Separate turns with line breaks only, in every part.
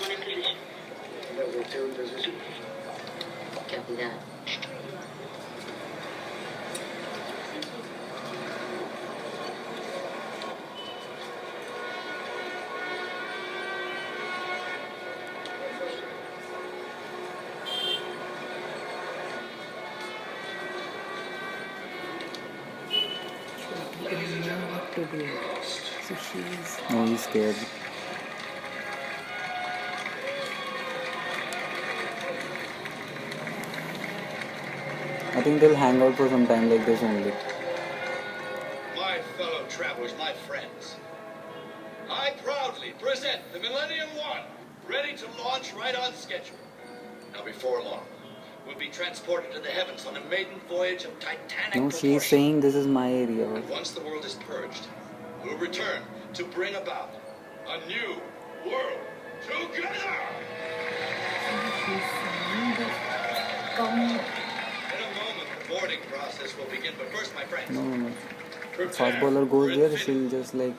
Connect with. Copy that.
What to do? So she's.
No, he's scared. I think they'll hang out for some time like this only.
My fellow travelers, my friends, I proudly present the Millennium One, ready to launch right on schedule. Now, before long, we'll be transported to the heavens on a maiden voyage of titanic
No,
proportions.
she's saying this is my area.
And once the world is purged, we'll return to bring about a new world together.
She's saying that. Come.
In a moment, the boarding process will begin. But first, my friends,
No.
prepare
Fast bowler goes
for
there,
infinity.
she'll just like.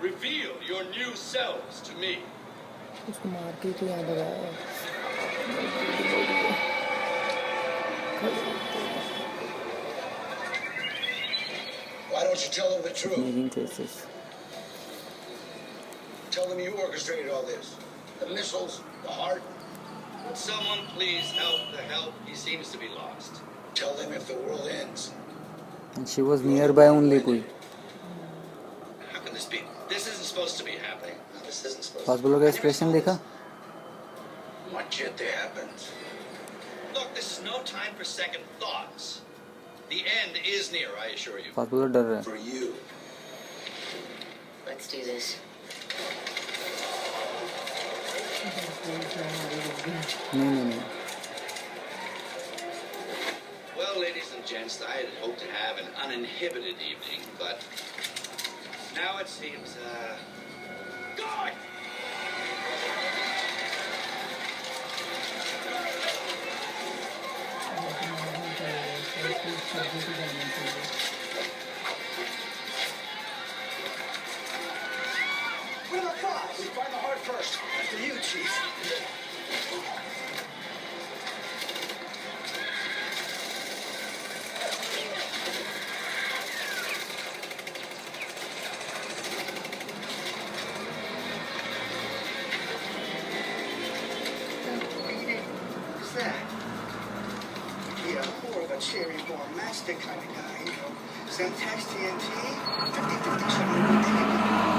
Reveal your new selves to me.
उसको मार के तो याद आया.
Why don't you tell them the truth?
Making faces.
Tell them you orchestrated all this. The missiles, the heart. Would someone please help the help? He seems to be lost. Tell them if the world ends.
And she was nearby only. Koi.
How can this be? This isn't supposed to be happening. No, this isn't supposed
Fast
to be.
bowler का expression देखा?
What yet there happens? Look, this is no time for second thoughts. The end is near, I assure you.
Fast bowler डर रहा है.
For you.
Let's do this.
नहीं.
Well, ladies and gents, I had hoped to have an uninhibited evening, but now it seems, God! What are the prize? We find the heart first. After you, Chief. What's that? Yeah, more of a cherry bombastic kind of guy, you know. Semtex TNT, 50-50 shot.